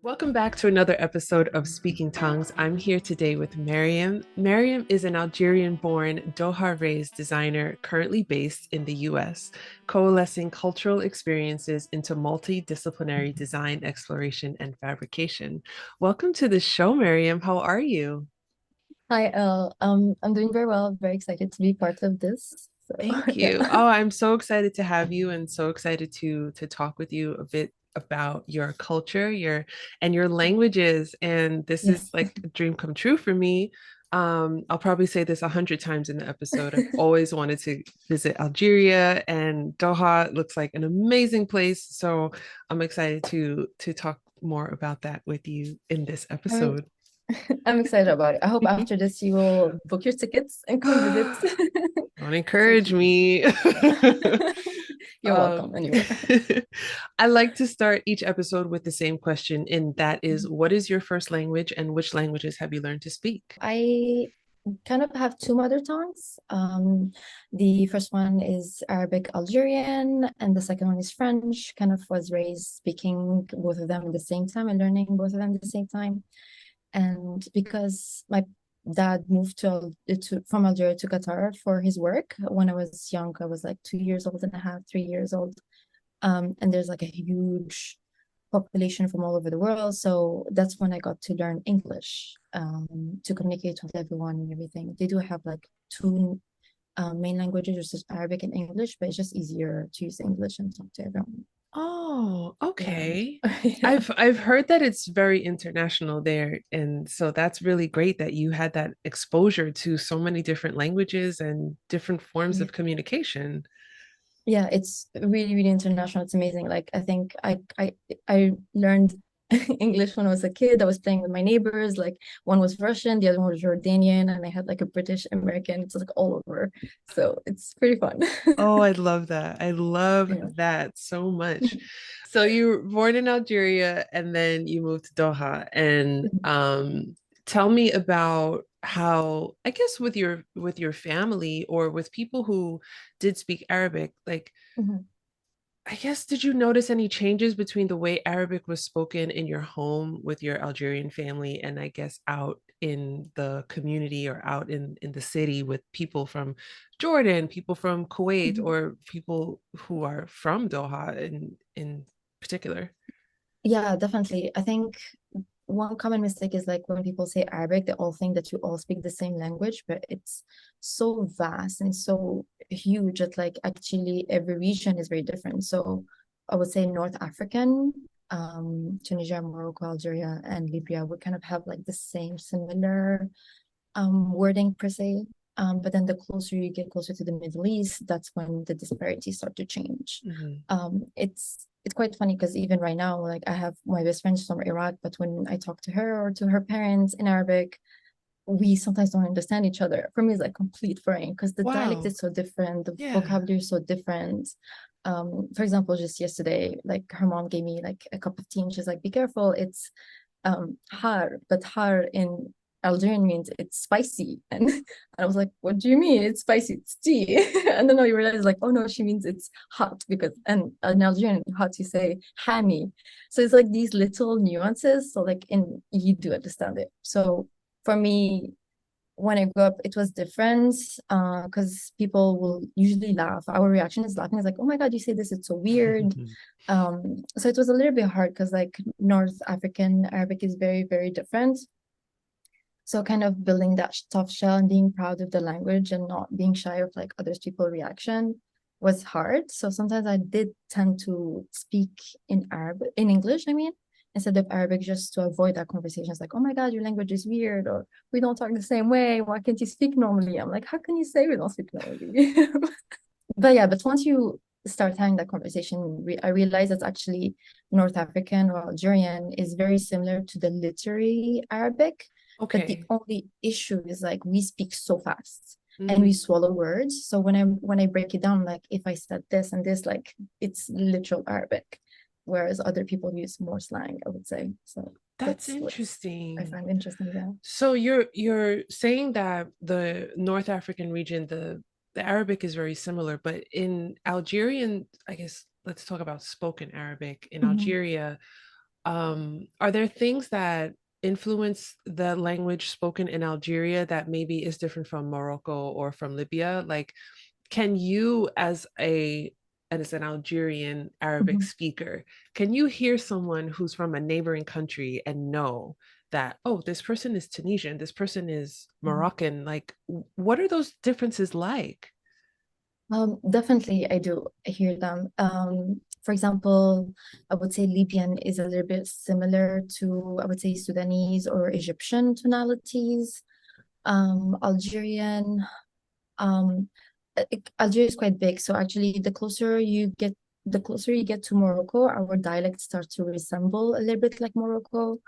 Welcome back to another episode of Speaking Tongues. I'm here today with Meriem. Meriem is an Algerian-born, Doha-raised designer currently based in the US, coalescing cultural experiences into multidisciplinary design, exploration, and fabrication. Welcome to the show, Meriem. How are you? Hi, Elle. I'm doing very well. Very excited to be part of this. So, Thank yeah. you. Oh, I'm so excited to have you and so excited to talk with you a bit about your culture, your languages. And this is Yes. like a dream come true for me. I'll probably say this 100 times in the episode. I've always wanted to visit Algeria, and Doha looks like an amazing place. So I'm excited to talk more about that with you in this I'm episode. I'm excited about it. I hope after this you will book your tickets and come visit. Don't So encourage cute. me. You're Um, welcome anywhere. I like to start each episode with the same question, and that is, what is your first language and which languages have you learned to speak? I kind of have two mother tongues. The first one is Arabic Algerian, and the second one is French. Kind of was raised speaking both of them at the same time and learning both of them at the same time. And because my dad moved from Algeria to Qatar for his work when I was young, I was like 2 years old and a half, 3 years old. And there's like a huge population from all over the world. So that's when I got to learn English to communicate with everyone and everything. They do have like two main languages, which is Arabic and English, but it's just easier to use English and talk to everyone. Oh, Yeah. okay. Yeah. I've heard that it's very international there, and so that's really great that you had that exposure to so many different languages and different forms Yeah. of communication. Yeah, it's really, really international. It's amazing. Like I think I learned English when I was a kid. I was playing with my neighbors. Like one was Russian, the other one was Jordanian, and I had like a British American. It's like all over. So it's pretty fun. Oh, I love that. I love Yeah. that so much. So you were born in Algeria and then you moved to Doha. And tell me about how, I guess with your family or with people who did speak Arabic, like Mhm. I guess, did you notice any changes between the way Arabic was spoken in your home with your Algerian family and I guess out in the community or out in the city with people from Jordan, people from Kuwait, Mhm. or people who are from Doha in particular? Yeah, definitely. I think one common mistake is like when people say Arabic, they all think that you all speak the same language, but it's so vast and so huge that like actually every region is very different. So I would say North African, Tunisia, Morocco, Algeria, and Libya would kind of have like the same similar wording per se. But then the closer you get closer to the Middle East, that's when the disparities start to change. Mhm. It's quite funny because even right now, like I have my best friend from Iraq, but when I talk to her or to her parents in Arabic, we sometimes don't understand each other. For me, it's like complete foreign because the dialect Wow. is so different, the Yeah. vocabulary is so different. For example, just yesterday, like her mom gave me like a cup of tea and she's like, be careful, it's har, but har in Algerian means it's spicy. And I was like, what do you mean? It's spicy, it's tea. And then I realized like, oh no, she means it's hot because and in Algerian hot you say hami. So it's like these little nuances. So like in you do understand it. So for me, when I grew up, it was different because people will usually laugh. Our reaction is laughing. It's like, oh my God, you say this, it's so weird. So it was a little bit hard because like North African Arabic is very, very different. So kind of building that tough shell and being proud of the language and not being shy of like other people's reaction was hard. So sometimes I did tend to speak in English, I mean, instead of Arabic just to avoid that conversation. It's like, oh my God, your language is weird, or we don't talk the same way. Why can't you speak normally? I'm like, how can you say we don't speak normally? But yeah, but once you start having that conversation, I realize that actually North African or Algerian is very similar to the literary Arabic, but the Okay. only issue is like we speak so fast and we Mm. swallow words. So when I break it down, like if I said this and this, like it's literal Arabic, whereas other people use more slang, I would say. So That's that's what I interesting. find interesting. Yeah. So you're saying that the North African region, the Arabic is very similar, but in Algerian, I guess let's talk about spoken Arabic in Mhm. Algeria. Are there things that influence the language spoken in Algeria that maybe is different from Morocco or from Libya? Like, can you, as an Algerian Arabic Mhm. speaker, can you hear someone who's from a neighboring country and know that, oh, this person is Tunisian, this person is Moroccan? Like, what are those differences like? Definitely, I do hear them. For example, I would say Libyan is a little bit similar to, I would say, Sudanese or Egyptian tonalities. Algerian, um, Algeria is quite big, so actually, the closer you get to Morocco, our dialect starts to resemble a little bit like Morocco.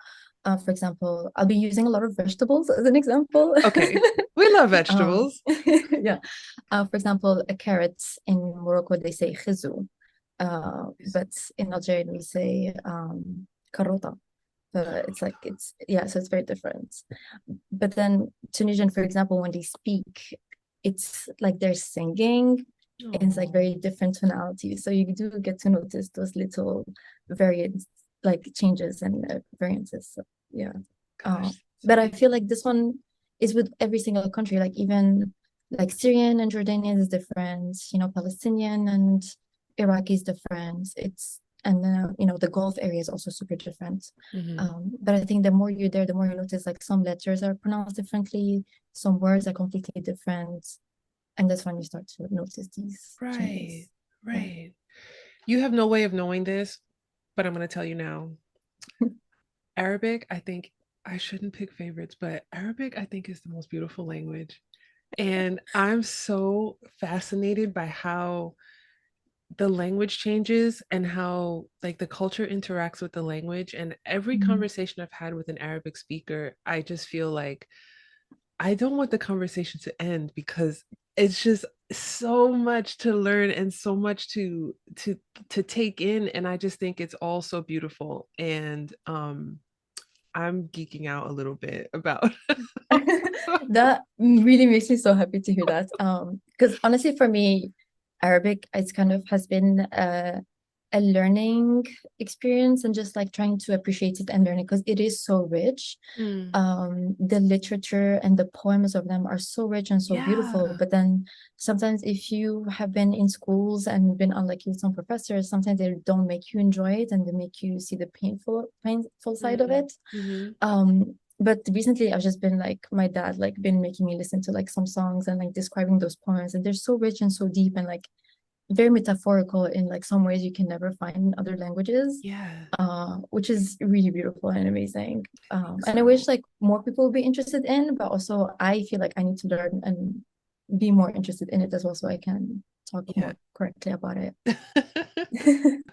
For example, I'll be using a lot of vegetables as an example. Okay, we love Um, vegetables. yeah. For example, a carrot in Morocco, they say khizu. But in Algeria, we say karota. Yeah, so it's very different. But then Tunisian, for example, when they speak, it's like they're singing, and it's like Oh, very different tonalities. So you do get to notice those little variants, like changes and variances. So, yeah. gosh, so But I beautiful. feel like this one is with every single country, like even like Syrian and Jordanian is different, Palestinian and Iraqi is different. And then, the Gulf area is also super different. Mhm. But I think the more you're there, the more you notice like some letters are pronounced differently, some words are completely different. And that's when you start to notice these Right, changes. Yeah. right. You have no way of knowing this, but I'm going to tell you now. Arabic, I think I shouldn't pick favorites, but Arabic, I think, is the most beautiful language. And I'm so fascinated by how the language changes and how like the culture interacts with the language. And every Mhm. conversation I've had with an Arabic speaker, I just feel like I don't want the conversation to end because it's just so much to learn and so much to take in, and I just think it's all so beautiful. And I'm geeking out a little bit about That really makes me so happy to hear that. Because honestly, for me, Arabic it's kind of has been a learning experience and just like trying to appreciate it and learn it because it is so rich. Mm, The literature and the poems of them are so rich and so beautiful. yeah. But then sometimes if you have been in schools and been unlucky with some professors, sometimes they don't make you enjoy it and they make you see the painful side of Mm, it. mhm. But recently I've just been like my dad like been making me listen to like some songs and like describing those poems and they're so rich and so deep and like very metaphorical in like some ways you can never find in other languages, Yeah, which is really beautiful and amazing. I think And I wish so. like more people would be interested in, but also I feel like I need to learn and be more interested in it as well so I can talk Yeah. more correctly about it.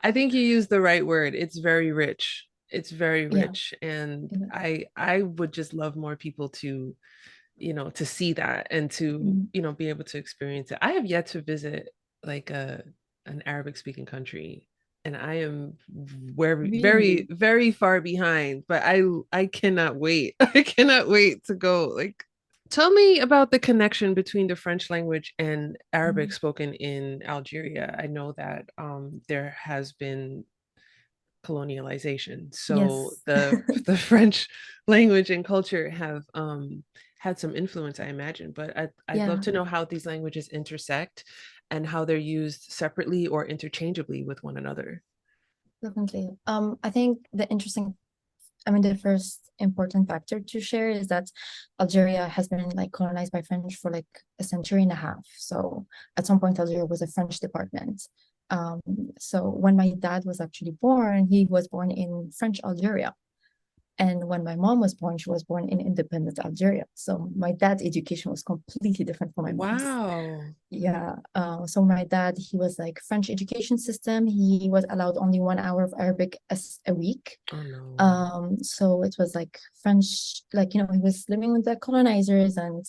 I think you used the right word. It's very rich. It's very Yeah. rich. And Yeah. I would just love more people to, to see that and to, Mm. be able to experience it. I have yet to visit like an Arabic speaking country, and I am very, very, Really? very far behind, but I cannot wait. I cannot wait to go. Like, tell me about the connection between the French language and Arabic Mm. spoken in Algeria. I know that there has been colonialization, so Yes. the French language and culture have had some influence, I imagine. But I'd love Yeah, to know how these languages intersect and how they're used separately or interchangeably with one another. definitely. I think the first important factor to share is that Algeria has been like colonized by French for like a century and a half. So at some point, Algeria was a French department. Um, so when my dad was actually born, he was born in French Algeria. And when my mom was born, she was born in independent Algeria. So my dad's education was completely different from my mom's. Wow. Yeah. So my dad, he was like French education system. He was allowed only 1 hour of Arabic a week. Oh no. So it was like French, like, he was living with the colonizers and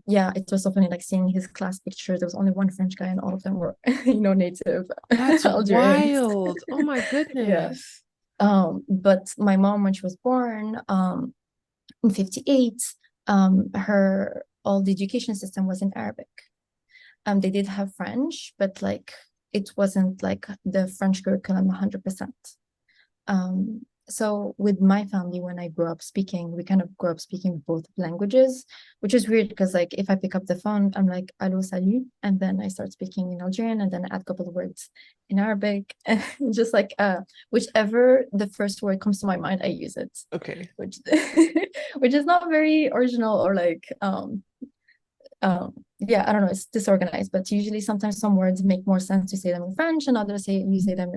yeah, it was so funny like seeing his class pictures. There was only one French guy and all of them were, native That's Algerians. wild. Oh my Yeah. goodness. But my mom, when she was born, in 58, her all the education system was in Arabic. They did have French, but like it wasn't like the French curriculum 100%. So with my family, when I grew up speaking, we kind of grew up speaking both languages, which is weird because like if I pick up the phone, I'm like, "Allo, salut," and then I start speaking in Algerian, and then I add a couple of words in Arabic, and just like whichever the first word comes to my mind, I use it, Okay. which which is not very original or like yeah, I don't know, it's disorganized, but usually sometimes some words make more sense to say them in French and others say you say them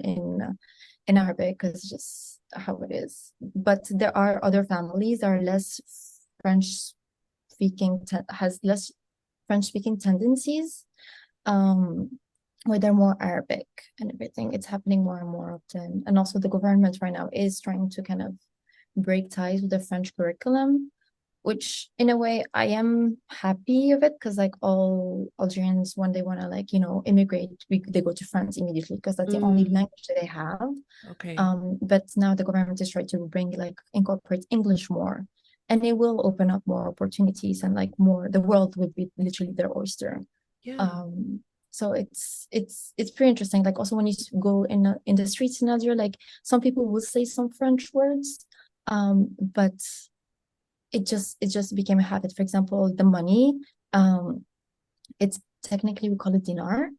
in Arabic because it's just how it is. But there are other families that are less French speaking, has less French speaking tendencies, um, where they're more Arabic and everything. It's happening more and more often. And also the government right now is trying to kind of break ties with the French curriculum, which in a way I am happy of it because like all Algerians when they want to like immigrate they go to France immediately because that's the only Mm, language that they have. okay. But now the government is trying to bring like incorporate English more, and it will open up more opportunities and like more the world would be literally their oyster. Yeah. um so it's pretty interesting. Like also when you go in the streets in Algeria, like some people will say some French words, but it just became a habit. For example, the money, um, it's technically we call it dinar,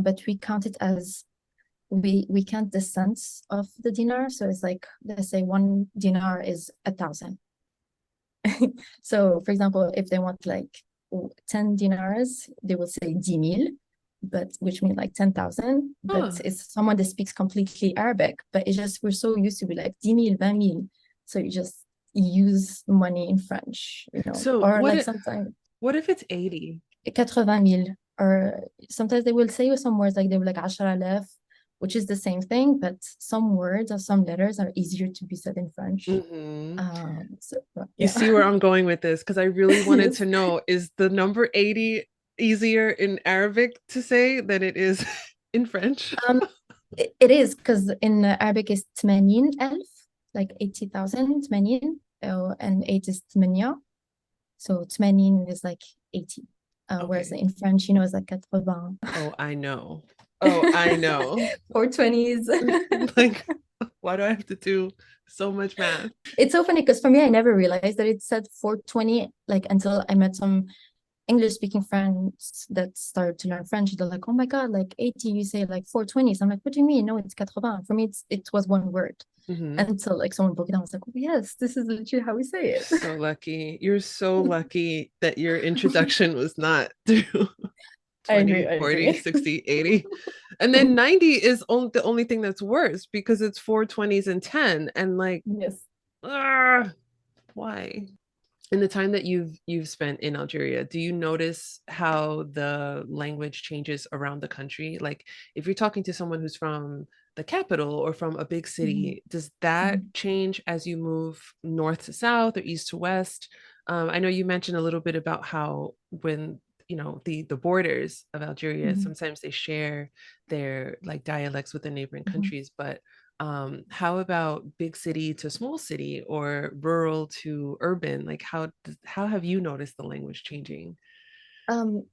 but we count it as we count the cents of the dinar. So it's like let's say 1 dinar is 1,000. So for example, if they want like 10 dinars, they will say 10,000, but which means like 10,000. But Huh. it's someone that speaks completely Arabic, but it's just we're so used to be like 10,000, 20,000. So you just use money in French, So or like sometimes what if it's 80? 80,000, or sometimes they will say some words like they will like 10,000, which is the same thing, but some words or some letters are easier to be said in French. Hmm. So You yeah. see where I'm going with this because I really wanted Yes. to know, is the number 80 easier in Arabic to say than it is in French? Um, it is because in Arabic is 80,000, like 80,000, 80, and 8 is 8. So 80 is like 80. Whereas Okay. in French, it's like 80. Oh, I know. Oh, I know. 420s. Like, why do I have to do so much math? It's so funny because for me, I never realized that it said 420, like until I met some English speaking friends that started to learn French. They're like, oh my God, like 80, you say like 420. So I'm like, what do you mean? No, it's 80. For me, it was one word. Hmm. Until like someone broke it down. I was like, oh, yes, this is literally how we say it. So lucky. You're so lucky that your introduction was not through I agree. 20, I 40, agree. 60, 80. And then 90 is the only thing that's worse because it's 420s and 10. And like, Yes. why? In the time that you've spent in Algeria, do you notice how the language changes around the country? Like if you're talking to someone who's from the capital or from a big Mhm. city, does that Mhm. change as you move north to south or east to west? I know you mentioned a little bit about how when the borders of Algeria, Mhm. sometimes they share their like dialects with the neighboring Mhm. countries, but how about big city to small city or rural to urban? Like how have you noticed the language changing?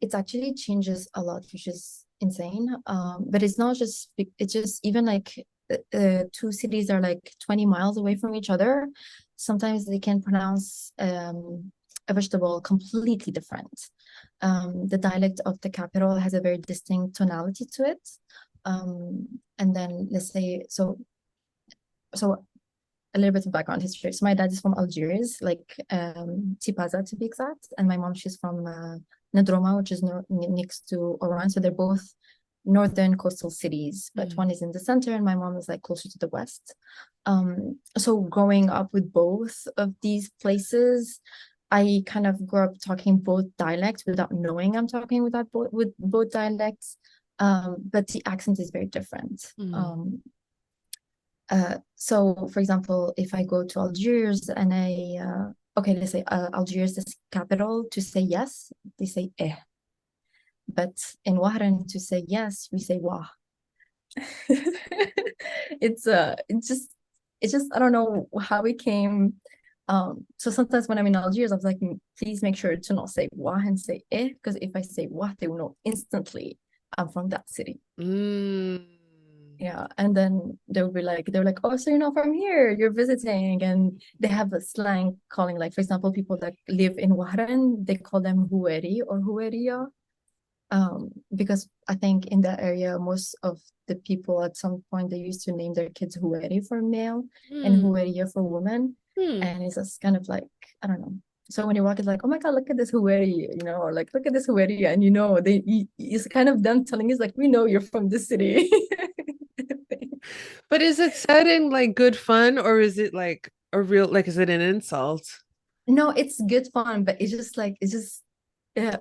It actually changes a lot, which is insane. But it's not just it's just even like two cities are like 20 miles away from each other. Sometimes they can pronounce a vegetable completely different. The dialect of the capital has a very distinct tonality to it. And then let's say so a little bit of background history. So my dad is from Algiers, like Tipaza to be exact, and my mom she's from Nadroma, which is next to Oran. So they're both northern coastal cities, but Mm. one is in the center, and my mom is like closer to the west. So growing up with both of these places, I kind of grew up talking both dialects without knowing I'm talking with both dialects. But the accent is very different. Mm. So for example, if I go to Algiers and okay, let's say Algiers is capital, to say yes, they say eh. But in Wahran, to say yes, we say wah. It's just I don't know how it came. So sometimes when I'm in Algiers, I was like, please make sure to not say wah and say eh, because if I say wah, they will know instantly I'm from that city. Mm. Yeah, and then they're like, oh, so you're not from here, you're visiting, and they have a slang calling, like for example, people that live in Wahran, they call them Hueri or Hueria, because I think in that area, most of the people at some point they used to name their kids Hueri for male and Hmm. Hueria for woman, Hmm. and it's just kind of like, I don't know. So when you walk, it's like, oh my God, look at this Hueri, or like, look at this Hueri, and it's kind of them telling us like, we know you're from this city. But is it said in like good fun or is it like a real like is it an insult? No, it's good fun, but it's just yeah,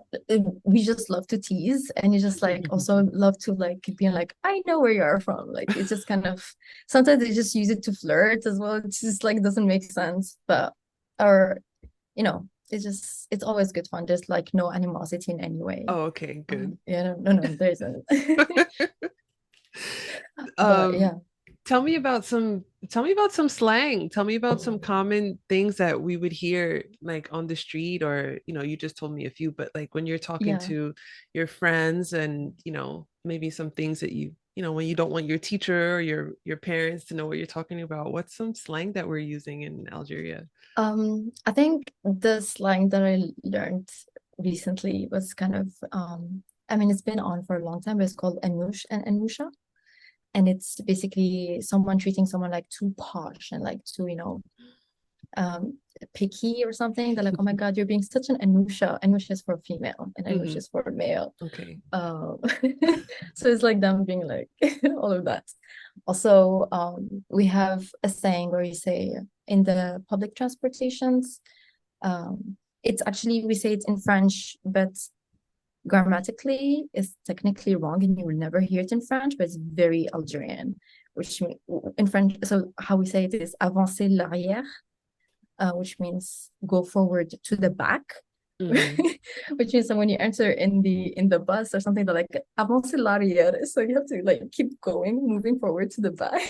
we just love to tease, and you just like also love to like being like, I know where you are from. Like it's just kind of sometimes they just use it to flirt as well. It's just like doesn't make sense, but or it's always good fun. There's like no animosity in any way. Oh, okay, good. Yeah, no, there isn't. But Um, yeah, tell me about some slang. Tell me about some common things that we would hear like on the street or, you just told me a few, but like when you're talking yeah. to your friends and, maybe some things that when you don't want your teacher or your parents to know what you're talking about, what's some slang that we're using in Algeria? I think the slang that I learned recently was kind of I mean it's been on for a long time, but it's called Anoush and Anousha. And it's basically someone treating someone like too posh and like too, um picky or something. They're like, oh my God, you're being such an Anusha. Anusha is for female and Anoush Hmm. is for male. Okay. Um, so it's like them being like all of that. Also, we have a saying where we say in the public transportations, it's actually we say it in French, but grammatically it's technically wrong and you will never hear it in French, but it's very Algerian, which in French, so how we say it is avancer l'arrière, which means go forward to the back. Hmm. Which means that when you enter in the bus or something, they're like avance l'arrière, so you have to like keep going, moving forward to the back.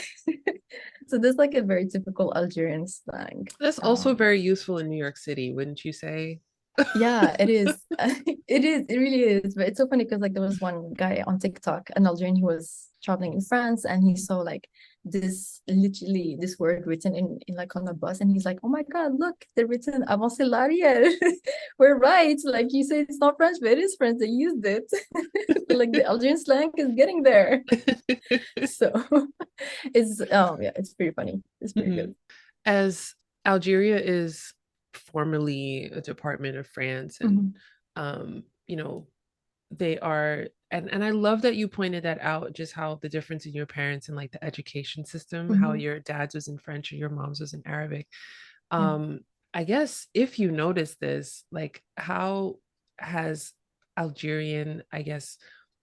So there's like a very typical Algerian slang. That's also very useful in New York City, wouldn't you say? Yeah, it is. It really is. But it's so funny because like there was one guy on TikTok, an Algerian who was traveling in France, and he saw like this word written in like on the bus, and he's like, "Oh my God, look, they're written avancez l'arrière." We're right. Like you say it's not French, but it is French. They used it. Like the Algerian slang is getting there. So it's pretty funny. It's pretty Mhm. good. As Algeria is formerly a department of France and Mhm. um, you know, they are and I love that you pointed that out, just how the difference in your parents and like the education system, how Mhm. your dad's was in French and your mom's was in Arabic. Yeah. Um, I guess if you notice this, like how has Algerian, I guess,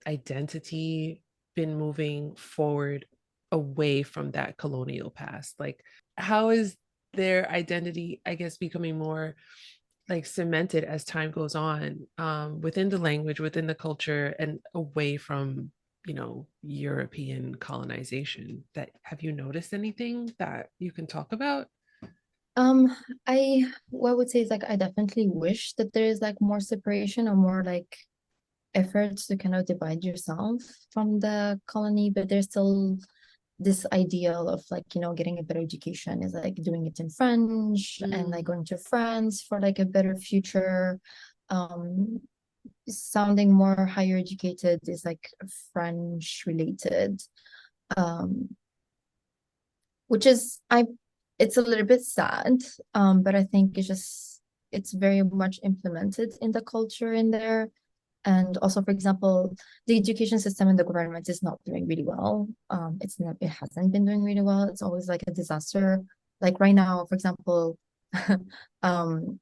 identity been moving forward away from that colonial past? Like, how is their identity, I guess, becoming more like cemented as time goes on, within the language, within the culture, and away from, European colonization? That have you noticed anything that you can talk about? Um, I what I would say is like I definitely wish that there is like more separation or more like efforts to kind of divide yourself from the colony, but there's still this ideal of like, getting a better education is like doing it in French and like Mm, going to France for like a better future. Um, Sounding more higher educated is like French related. Um, which is it's a little bit sad, but I think it's very much implemented in the culture in there. And also, for example, the education system in the government is not doing really well. It hasn't been doing really well. It's always like a disaster. Like right now, for example, um,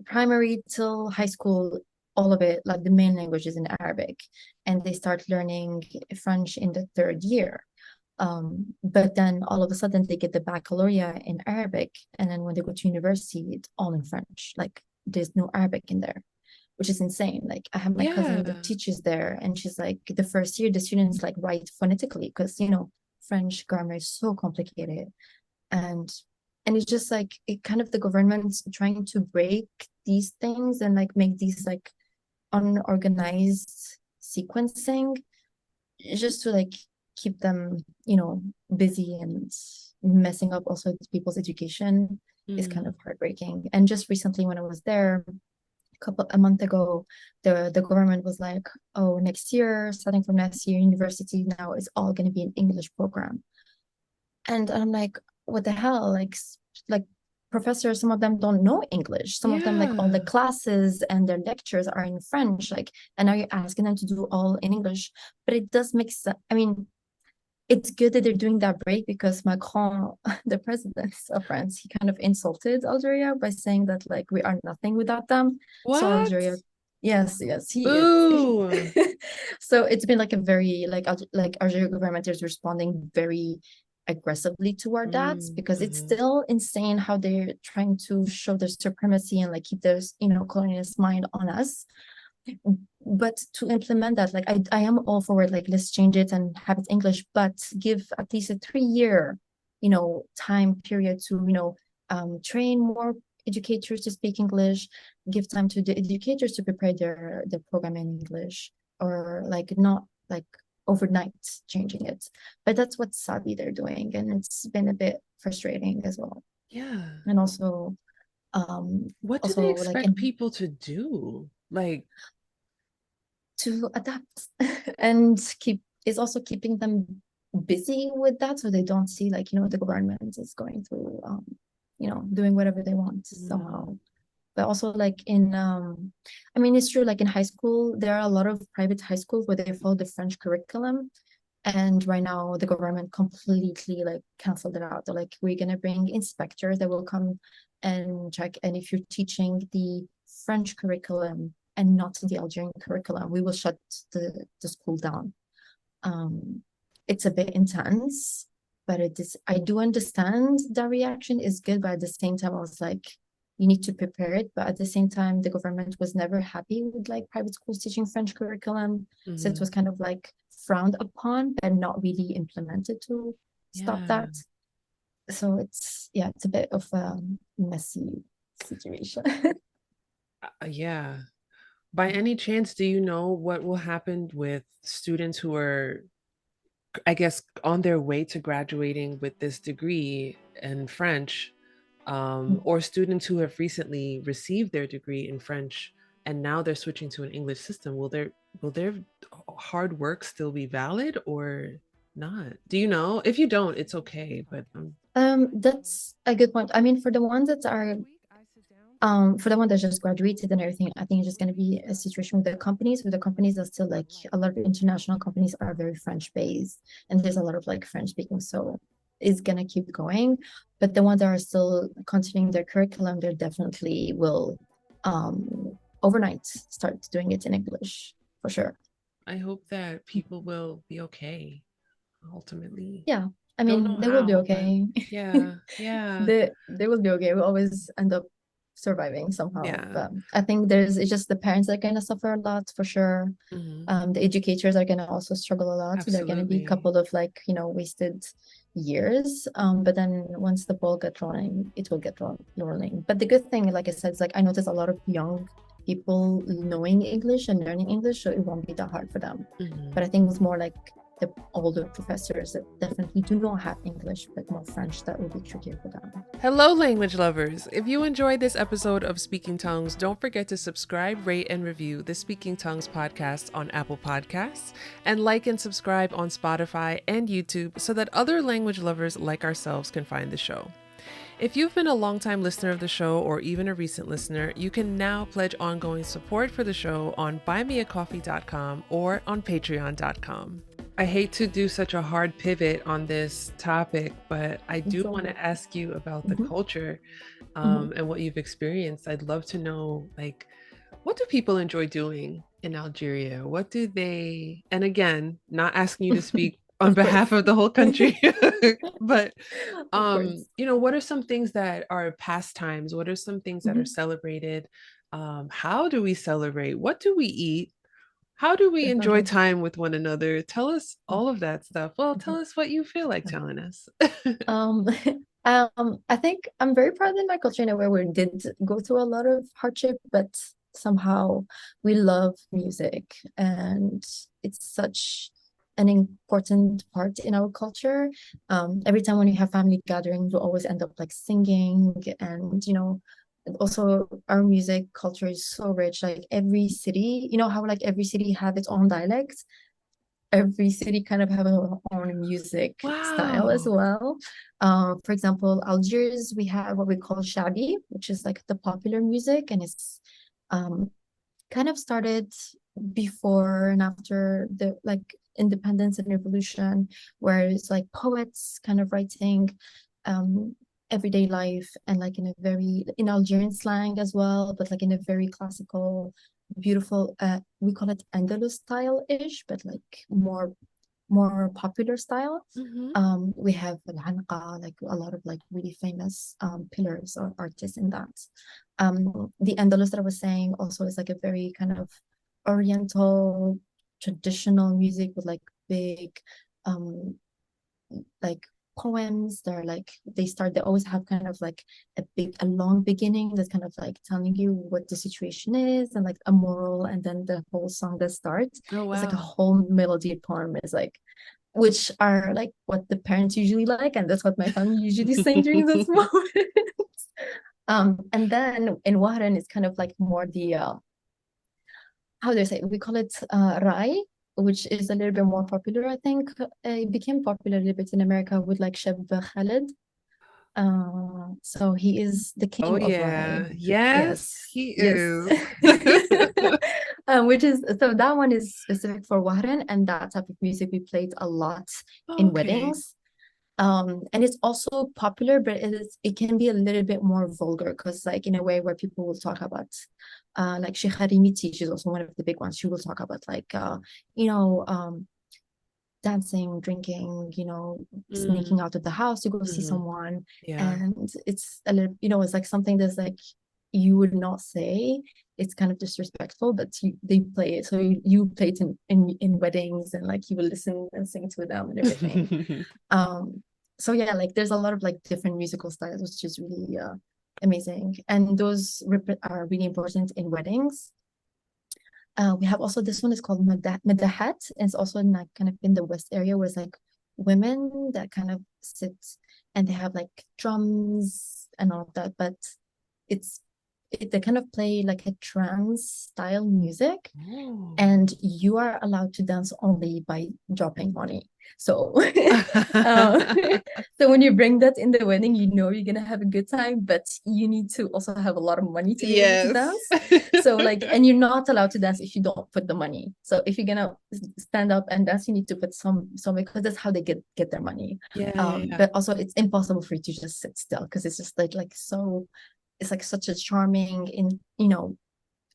primary till high school, all of it, like the main language is in Arabic, and they start learning French in the third year. But then all of a sudden they get the baccalaureate in Arabic, and then when they go to university, it's all in French. Like there's no Arabic in there, which is insane. Like I have my cousin that yeah. teaches there, and she's like, the first year the students like write phonetically because French grammar is so complicated, and it's just like it kind of the government's trying to break these things and like make these like unorganized sequencing just to like keep them, busy and messing up also people's education is kind Mm. of heartbreaking. And just recently when I was there, a month ago, the government was like, oh, next year, starting from next year, university now is all going to be an English program. And I'm like, what the hell? Like professors, some of them don't know English. Some of them, like all the Yeah. classes and their lectures are in French. Like, and now you're asking them to do all in English. But it does make sense. I mean, it's good that they're doing that break because Macron, the president of France, he kind of insulted Algeria by saying that like we are nothing without them. So What? Algeria, yes, yes, he is. Boo. So it's been like a very like Algeria government is responding very aggressively toward that Mm, because it's mhm. still insane how they're trying to show their supremacy and like keep their colonialist mind on us. But to implement that, like I am all for it, like let's change it and have it English, but give at least a 3 year, time period to, train more educators to speak English, give time to the educators to prepare their program in English, or like not like overnight changing it. But that's what sadly they're doing, and it's been a bit frustrating as well. Yeah. And also, What do they like expect in people to do? Like, to adapt and keep is also keeping them busy with that so they don't see like the government is going through doing whatever they want mm, somehow. But also like in I mean it's true, like in high school there are a lot of private high schools where they follow the French curriculum, and right now the government completely like canceled it out. They're like, we're gonna bring inspectors that will come and check, and if you're teaching the French curriculum and not the Algerian curriculum, we will shut the school down. Um, it's a bit intense, but it is. I do understand the reaction is good, but at the same time, I was like, you need to prepare it. But at the same time, the government was never happy with like private schools teaching French curriculum, so it mhm. was kind of like frowned upon and not really implemented to stop Yeah. that. So it's it's a bit of a messy situation. Yeah. By any chance, do you know what will happen with students who are, I guess, on their way to graduating with this degree in French, or students who have recently received their degree in French and now they're switching to an English system? Will their hard work still be valid or not? Do you know? If you don't, it's okay. But That's a good point. I mean, for the ones that are for the one that just graduated and everything, I think it's just going to be a situation with the companies. With the companies are still like a lot of international companies are very French based, and there's a lot of like French speaking, so it's gonna keep going. But the ones that are still continuing their curriculum, they definitely will overnight start doing it in English for sure. I hope that people will be okay ultimately. Yeah, I Don't know mean they will be how, but okay. yeah, yeah, They will be okay. We always end up surviving somehow. yeah, But I think it's just the parents that are gonna suffer a lot for sure. mhm, The educators are gonna also struggle a lot. There are gonna be a absolutely. couple of like, wasted years. But then once the ball gets rolling, it will get rolling. But the good thing, like I said, is like I notice a lot of young people knowing English and learning English, so it won't be that hard for them. Mhm. But I think it's more like the older professors that definitely do not have English, but more French, that would be trickier for them. Hello, language lovers. If you enjoyed this episode of Speaking Tongues, don't forget to subscribe, rate, and review the Speaking Tongues podcast on Apple Podcasts, and like and subscribe on Spotify and YouTube so that other language lovers like ourselves can find the show. If you've been a longtime listener of the show or even a recent listener, you can now pledge ongoing support for the show on buymeacoffee.com or on patreon.com. I hate to do such a hard pivot on this topic, but I do It's want all to ask you about the mhm, culture, mhm. and what you've experienced. I'd love to know, like, what do people enjoy doing in Algeria? What do they, and again, not asking you to speak on Of course. behalf of the whole country, but Of course. what are some things that are pastimes? What are some things that are Mhm. celebrated? How do we celebrate? What do we eat? How do we enjoy Definitely. time with one another? Tell us all of that stuff. Well, tell Mhm. us what you feel like telling us. Um, I think I'm very proud in my culture in a way where we did go through a lot of hardship, but somehow we love music, and it's such an important part in our culture. Every time when you have family gatherings, we always end up like singing, and also our music culture is so rich. Like every city, how like every city have its own dialect. Every city kind of have our own music style as Wow. well. For example, Algiers, we have what we call shabi, which is like the popular music, and it's um, kind of started before and after the like independence and revolution, where it's like poets kind of writing um everyday life, and like in a very in Algerian slang as well, but like in a very classical, beautiful, we call it Andalus style-ish, but like more popular style. Hmm. We have Al-Hanqa, like a lot of like really famous pillars or artists in that. The Andalus that I was saying also is like a very kind of oriental traditional music with like big um like poems. They're like they always have kind of like a long beginning that's kind of like telling you what the situation is and like a moral, and then the whole song that starts Oh, is like a wow. whole melody poem, is like, which are like what the parents usually like, and that's what my family usually sing during this moment. And then in Wahran, it's kind of like more the how do I say it? We call it Rai, which is a little bit more popular, I think. It became popular a little bit in America with like Sheb Khaled. So he is the Oh, king of Rai. yeah. Yes, Yes, he yes. is. Which is so that one is specific for Wahran, and that type of music we played a lot in Okay. weddings. And it's also popular, but it can be a little bit more vulgar, because like in a way where people will talk about like Sheikh Harimiti, she's also one of the big ones. She will talk about like you know, dancing, drinking, Mm, sneaking out of the house to go see hmm. someone. Yeah. And it's a little, it's like something that's like you would not say. It's kind of disrespectful, but they play it. So you play it in weddings, and like you will listen and sing to them and everything. Um, so yeah, like there's a lot of like different musical styles, which is really amazing. And those are really important in weddings. We have also this one is called Madahat. It's also in like kind of in the West area, where it's like women that kind of sit and they have like drums and all of that, but it's they kind of play like a trance style music, Oh. and you are allowed to dance only by dropping money. So, uh, so when you bring that in the wedding, you're gonna have a good time, but you need to also have a lot of money to be able to Yes. dance. So, like, and you're not allowed to dance if you don't put the money. So, if you're gonna stand up and dance, you need to put some because that's how they get their money. Yeah, yeah, yeah. But also, it's impossible for you to just sit still, because it's just like so. It's like such a charming in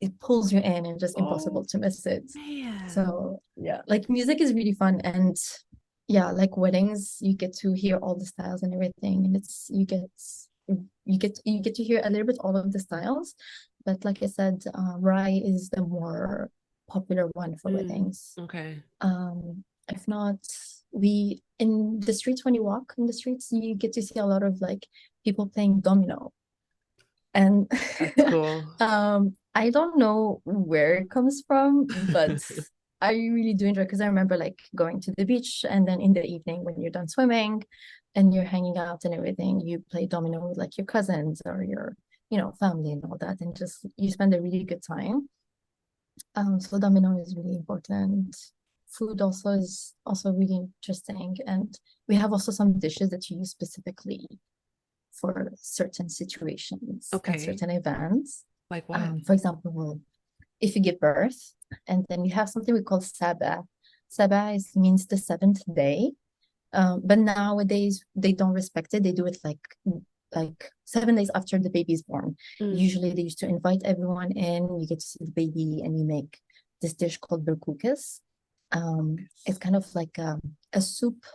it pulls you in, and just Oh, impossible to miss it. man. So yeah, like music is really fun, and yeah, like weddings, you get to hear all the styles and everything, and it's you get to hear a little bit all of the styles, but like I said, Rai is the more popular one for Mm, weddings. okay. If not, we in the streets when you walk in the streets, you get to see a lot of like people playing domino, and That's cool. I don't know where it comes from, but I really do enjoy, because I remember like going to the beach, and then in the evening when you're done swimming and you're hanging out and everything, you play domino with like your cousins or your, family and all that, and just you spend a really good time. So domino is really important. Food also is also really interesting, and we have also some dishes that you use specifically for certain situations and Okay. certain events. Like what? For example, if you give birth, and then you have something we call Sabah. Sabah means the seventh day. But nowadays they don't respect it. They do it like 7 days after the baby is born. Mm. Usually they used to invite everyone in. You get to see the baby, and you make this dish called berkukes. It's kind of like a soup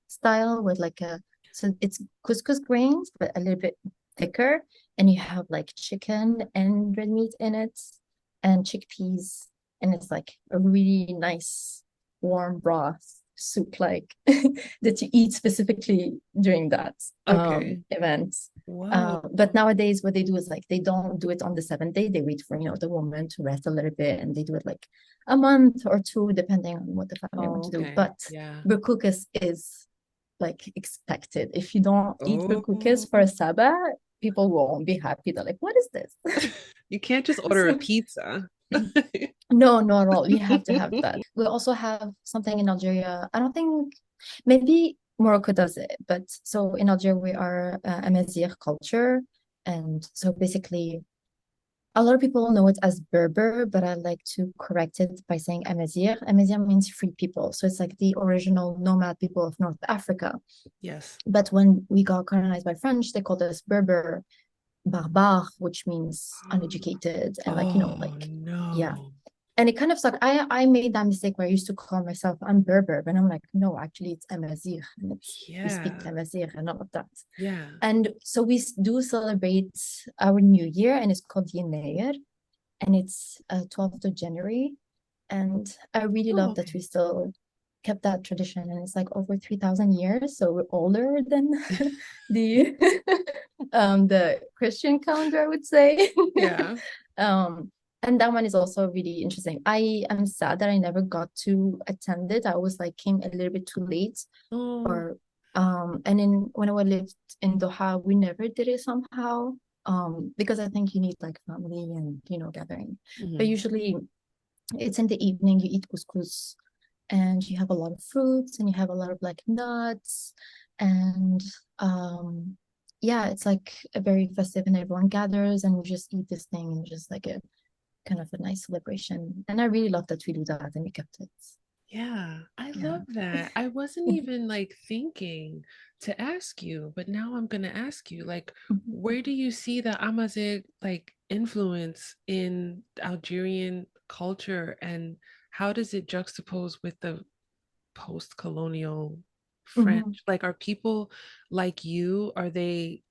style with like so it's couscous grains, but a little bit thicker, and you have like chicken and red meat in it, and chickpeas, and it's like a really nice warm broth. soup like that you eat specifically during that Okay. event. Whoa. But nowadays what they do is like they don't do it on the seventh day. They wait for, the woman to rest a little bit, and they do it like a month or two, depending on what the family want Oh, to do. okay. But Yeah. berkoukas is like expected. If you don't eat berkoukas Oh. for a Sabah, people won't be happy. They're like, what is this? You can't just order a So pizza. no, not at all. You have to have that. We also have something in Algeria. I don't think maybe Morocco does it, but so in Algeria we are Amazigh culture, and so basically a lot of people know it as Berber, but I like to correct it by saying Amazigh. Amazigh means free people, so it's like the original nomad people of North Africa. Yes. But when we got colonized by French, they called us Berber, barbare, which means uneducated, and like Oh like yeah. no. And it kind of sucked. I made that mistake where I used to call myself I'm Berber, but I'm like, no, actually it's Amazigh, and we speak Yeah. Amazigh and all of that. Yeah. And so we do celebrate our new year, and it's called Yenayer, and it's 12th of January. And I really Oh, love that we okay. still kept that tradition, and it's like over 3,000 years, so we're older than the the Christian calendar, I would say. Yeah. um and that one is also really interesting. I am sad that I never got to attend it. I was like came a little bit too late, Oh. or and in when I lived in Doha, we never did it somehow, because I think you need like family and gathering. But Mhm. usually it's in the evening. You eat couscous, and you have a lot of fruits, and you have a lot of like nuts, and yeah, it's like a very festive, and everyone gathers, and we just eat this thing, and just like a kind of a nice celebration. And I really love that we do that, and we kept it. Yeah, I Yeah. love that. I wasn't even like thinking to ask you, but now I'm gonna ask you, like, where do you see the Amazigh like influence in Algerian culture, and how does it juxtapose with the post-colonial French? Mhm. Like, are people like you, are they,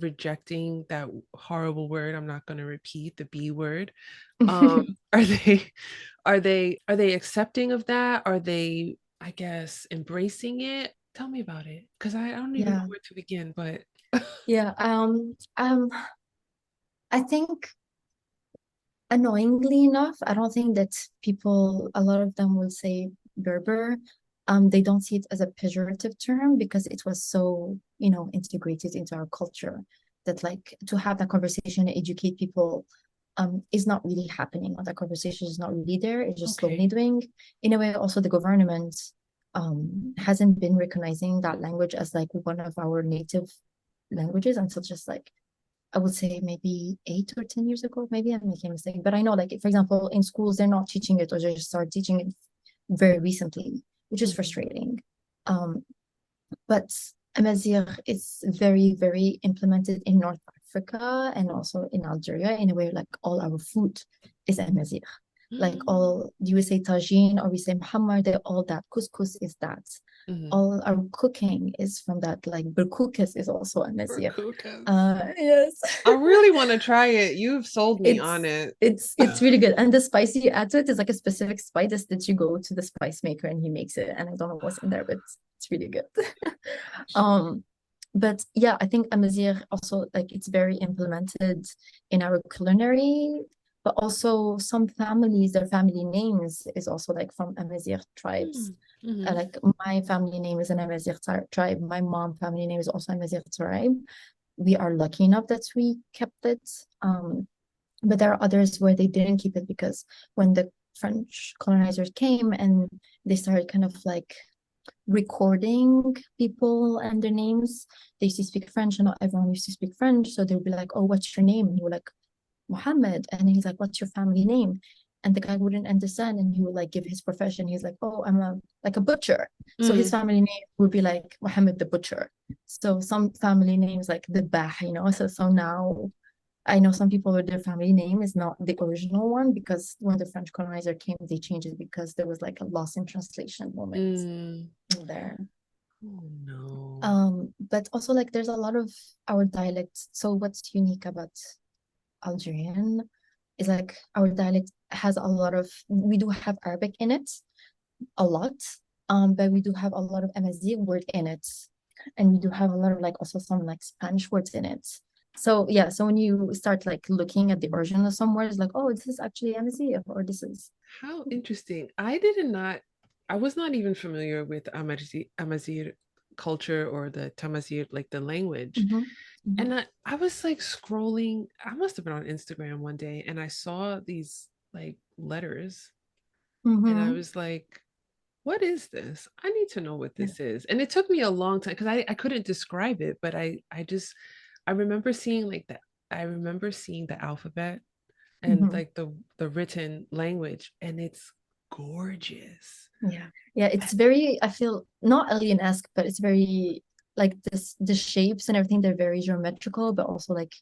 rejecting that horrible word? I'm not going to repeat the B word. Um, are they are they accepting of that? Are they, I guess, embracing it? Tell me about it, because I don't even know Yeah. where to begin, but Yeah. I think annoyingly enough, I don't think that people, a lot of them will say Berber. They don't see it as a pejorative term because it was so, integrated into our culture that like to have that conversation and educate people is not really happening, or that conversation is not really there. It's just slowly okay. doing. In a way, also the government hasn't been recognizing that language as like one of our native languages until just like I would say maybe 8 or 10 years ago. Maybe I'm making a mistake, but I know, like, for example, in schools, they're not teaching it, or they just start teaching it very recently, which is Mhm. frustrating. Um, but Amazigh is very, very implemented in North Africa and also in Algeria in a way like all our food is Amazigh. Like all, do we say tagine or we say Muhammad, they all that. Couscous is that. Mhm. All our cooking is from that. Like berkoukas is also Amazigh. Bermudas. Yes. I really want to try it. You've sold me on It's it. it's really good. And the spice you add to it is like a specific spice that you go to the spice maker and he makes it. And I don't know what's in there, but it's really good. um, but yeah, I think Amazigh also like it's very implemented in our culinary, but also some families, their family names is also like from Amazigh tribes. Mm-hmm. Like my family name is an Amazigh tribe. My mom family name is also Amazigh tribe. We are lucky enough that we kept it. But there are others where they didn't keep it because when the French colonizers came and they started kind of like recording people and their names, they used to speak French and not everyone used to speak French. So they'd be like, oh, what's your name? And you were like, Mohammed. And he's like, what's your family name? And the guy wouldn't understand and he would like give his profession. He's like, oh, I'm a butcher. So his Mm. family name would be like Mohammed the butcher. So some family names like the Bah, So now I know some people with their family name is not the original one because when the French colonizer came, they changed it because there was like a loss in translation moment Mm. in there. Oh no. But also like there's a lot of our dialects. So what's unique about Algerian is like our dialect has a lot of we do have Arabic in it a lot. but we do have a lot of Amazigh word in it, and we do have a lot of like also some like Spanish words in it. So yeah, so when you start like looking at the origin of some words, like, oh, this is actually Amazigh, or this is. How interesting. I was not even familiar with Amazigh culture or the Tamazigh, like the language. Mhm, And mhm, I was like scrolling, I must have been on Instagram one day and I saw these like letters and I mhm. was like, what is this? I need to know what Yeah. this is. And it took me a long time because I couldn't describe it, but I remember seeing like that. I remember seeing the alphabet and Mhm. like the written language, and it's gorgeous. Yeah. Yeah, it's very, I feel not alien-esque, but it's very like this the shapes and everything, they're very geometrical, but also like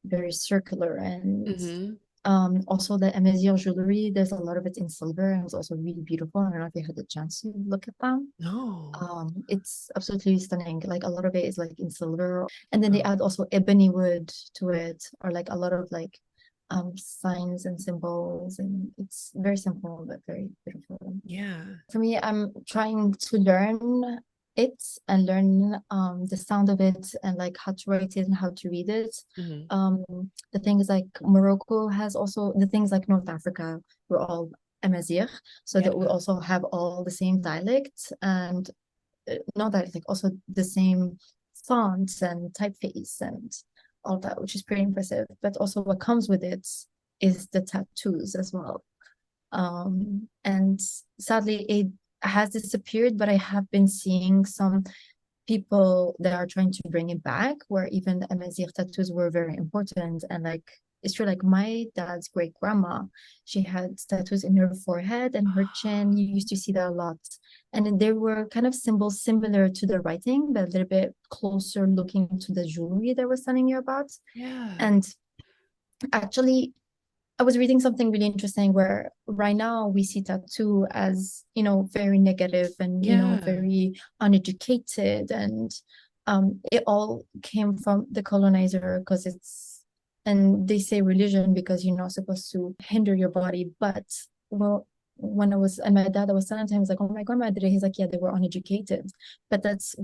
very circular. And Hmm. also the Amazigh jewelry, there's a lot of it in silver and it's also really beautiful. I don't know if you had the chance to look at them. No. It's absolutely stunning. Like a lot of it is like in silver. And then they Oh, add also ebony wood to it, or like a lot of like signs and symbols, and it's very simple but very beautiful. yeah. For me, I'm trying to learn it and learn the sound of it and like how to write it and how to read it. Hmm. Um, the things like Morocco has also the things like North Africa, we're all Amazigh, so Yeah. that we also have all the same dialect and not that like also the same fonts and typeface and all that, which is pretty impressive. But also what comes with it is the tattoos as well. And sadly, it has disappeared, but I have been seeing some people that are trying to bring it back, where even the Amazigh tattoos were very important. And like, it's true, like my dad's great grandma, she had tattoos in her forehead and her chin. You used to see that a lot. And then there were kind of symbols similar to the writing, but a little bit closer looking to the jewelry that was telling you about. Yeah. And actually, I was reading something really interesting where right now we see tattoo as, very negative and, Yeah. very uneducated. And it all came from the colonizer because and they say religion because you're not supposed to hinder your body. But, well, when I was, and my dad, I was telling him, he's like, oh, my grandma did it. He's like, yeah, they were uneducated. But that's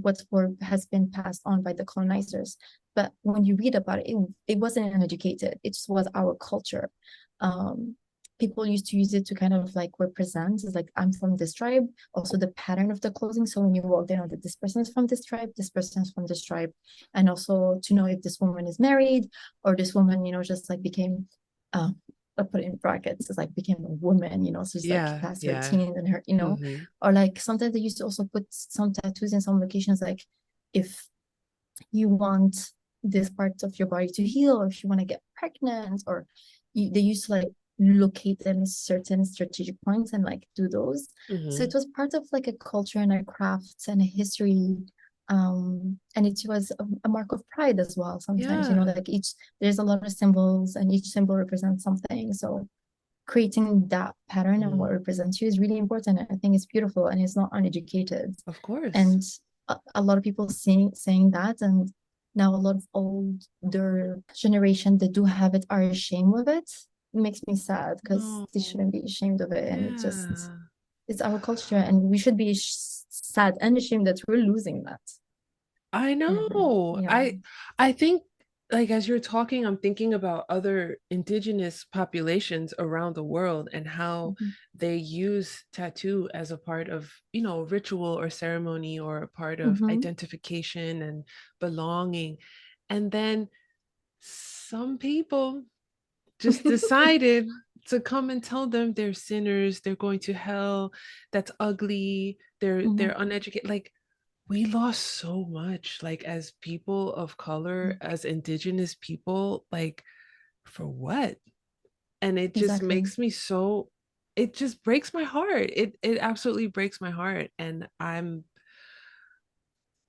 has been passed on by the colonizers. But when you read about it, it wasn't uneducated. It just was our culture. um People used to use it to kind of like represent, it's like, I'm from this tribe, also the pattern of the clothing, so when you walk, they know that this person is from this tribe, this person is from this tribe. And also to know if this woman is married, or this woman, just like became I put it in brackets, it's like became a woman, so it's like Yeah. past her Yeah. teens and her, Hmm. or like sometimes they used to also put some tattoos in some locations, like if you want this part of your body to heal, or if you want to get pregnant, or they used to like locate them in certain strategic points and like do those. So it Hmm. was part of like a culture and a craft and a history. And it was a mark of pride as well. Sometimes, Yeah. like there's a lot of symbols and each symbol represents something. So creating that pattern and what Mm. represents you is really important. I think it's beautiful and it's not uneducated. Of course. And a lot of people saying that, and now a lot of older generation that do have it are ashamed of it. It makes me sad because No. they shouldn't be ashamed of it, and Yeah. it's our culture, and we should be sad and ashamed that we're losing that. I know. Yeah. I think like as you're talking, I'm thinking about other indigenous populations around the world and how Mhm. they use tattoo as a part of, ritual or ceremony or a part of Mhm. identification and belonging. And then some people just decided to come and tell them they're sinners, they're going to hell, that's ugly, they're Mhm. uneducated. Like we lost so much, like as people of color, as indigenous people, like for what? And it just Exactly. makes me so, it just breaks my heart. It absolutely breaks my heart. And I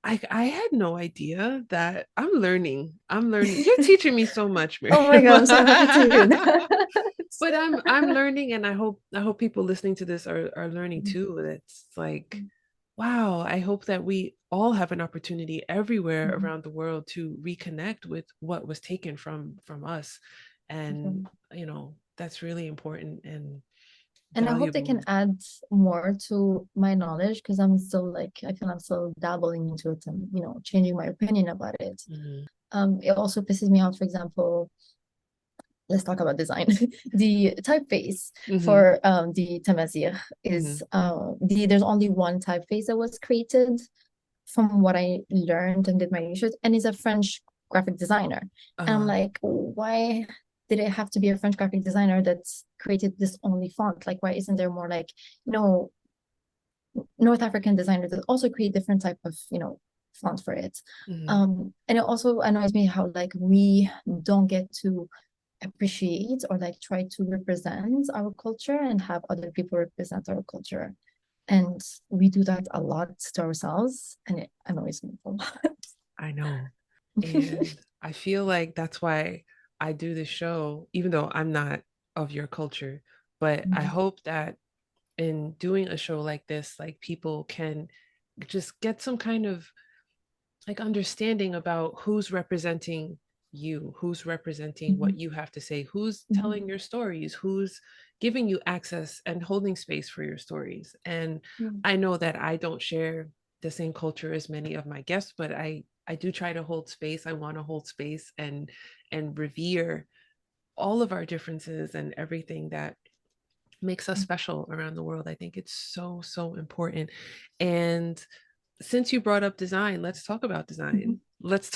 had no idea that I'm learning. I'm learning. You're teaching me so much, Oh my Meriem. God, I'm so happy too. But I'm learning, and I hope people listening to this are learning Mhm. too. It's like, wow, I hope that we all have an opportunity everywhere Mhm. around the world to reconnect with what was taken from us. And that's really important. And And I hope they can valuable. add more to my knowledge because I'm still like I feel I'm still dabbling into it and changing my opinion about it. Hmm. It also pisses me off, for example, let's talk about design. The typeface Hmm. for the Amazigh Hmm. is there's only one typeface that was created from what I learned and did my research, and he's a French graphic designer. And I'm Uh, like, why did it have to be a French graphic designer that's created this only font? Like, why isn't there more like, you know, North African designers that also create different type of, font for it? mhm. And it also annoys me how like we don't get to appreciate or like try to represent our culture and have other people represent our culture. And we do that a lot to ourselves, and it annoys me a lot. I know. And I feel like that's why I do this show, even though I'm not of your culture. But I hope that in doing a show like this, like people can just get some kind of like understanding about who's representing you, who's representing what you have to say, who's telling your stories, who's giving you access and holding space for your stories. And I know that I don't share the same culture as many of my guests, but I do try to hold space. I want to hold space and revere all of our differences and everything that makes us special around the world. I think it's so, so important. And since you brought up design, let's talk about design. Let's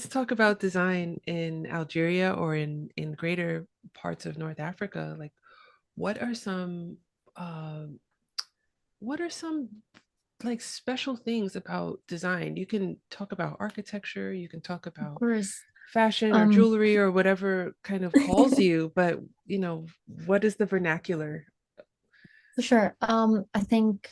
talk about design in Algeria or in greater parts of North Africa. Like, what are some uh, what are some like special things about design? You can talk about architecture, you can talk Of about course. fashion or Um, jewelry or whatever kind of calls you, but what is the vernacular? for sure. I think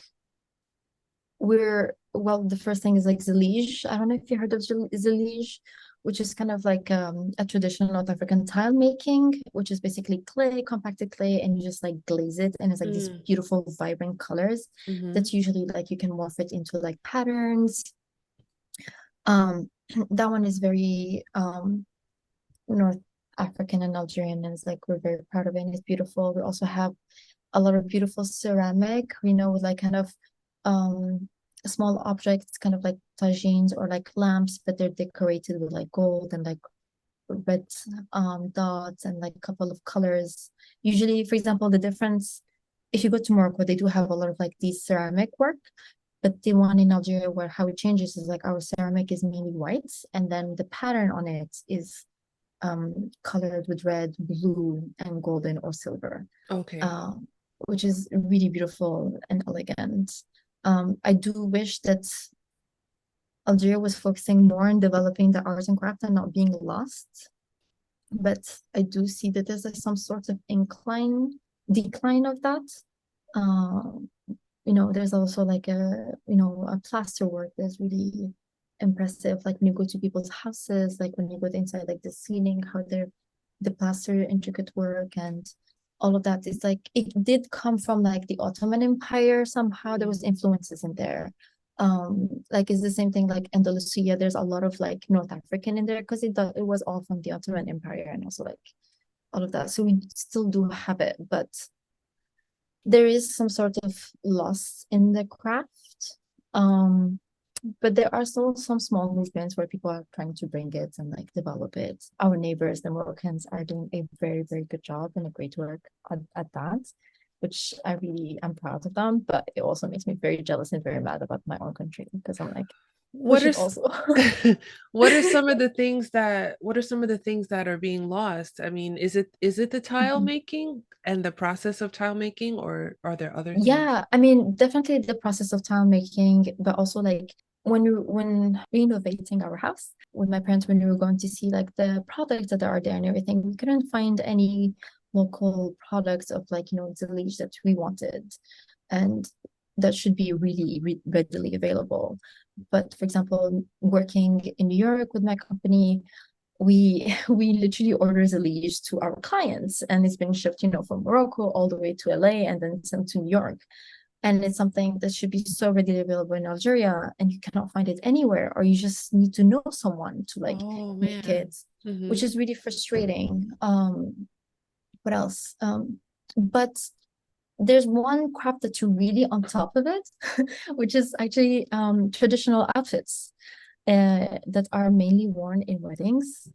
the first thing is like Zalige. I don't know if you heard of Zalige, which is kind of like a traditional North African tile making, which is basically clay, compacted clay, and you just like glaze it, and it's like these Mm, beautiful, vibrant colors. mm-hmm, That's usually like you can morph it into like patterns. Um, that one is very North African and Algerian, and it's like we're very proud of it, and it's beautiful. We also have a lot of beautiful ceramic, with like kind of um small objects, kind of like tagines or like lamps, but they're decorated with like gold and like red dots and like a couple of colors. Usually, for example, the difference, if you go to Morocco, they do have a lot of like these ceramic work, but the one in Algeria where how it changes is like our ceramic is mainly white, and then the pattern on it is colored with red, blue, and golden or silver, okay. uh, which is really beautiful and elegant. I do wish that Algeria was focusing more on developing the arts and craft and not being lost. But I do see that there's like some sort of decline of that. Um, there's also like a plaster work that's really impressive. Like when you go to people's houses, like when you go inside, like the ceiling, how the plaster intricate work and all of that. It's like it did come from like the Ottoman Empire somehow. There was Mm. influences in there. Like it's the same thing like Andalusia. There's a lot of like North African in there because it was all from the Ottoman Empire and also like all of that. So we still do have it, but there is some sort of loss in the craft. Um, but there are still some small movements where people are trying to bring it and like develop it. Our neighbors, the Moroccans, are doing a very, very good job and a great work at that, which I really am proud of them. But it also makes me very jealous and very mad about my own country because I'm like, we What are should also. what are some of the things that are being lost? I mean, is it the tile making and the process of tile making, or are there other things? Yeah, I mean, definitely the process of tile making, but also like when renovating our house with my parents, when we were going to see like the products that are there and everything, we couldn't find any local products of like, the leash that we wanted. And that should be really readily available. But for example, working in New York with my company, we literally order the leash to our clients and it's been shipped, from Morocco all the way to LA and then sent to New York. And it's something that should be so readily available in Algeria and you cannot find it anywhere, or you just need to know someone to like Oh make man. it, which Mm-hmm. is really frustrating. What else? But there's one craft that's really on top of it, which is actually traditional outfits that are mainly worn in weddings.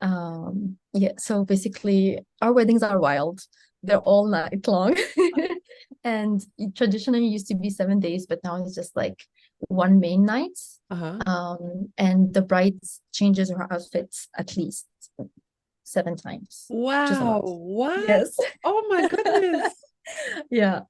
Yeah, so basically our weddings are wild. They're all night long. And traditionally used to be 7 days, but now it's just like one main night. Uh-huh. And the bride changes her outfits at least 7 times, which is a Wow. lot. What? Yes. Oh my goodness. Yeah.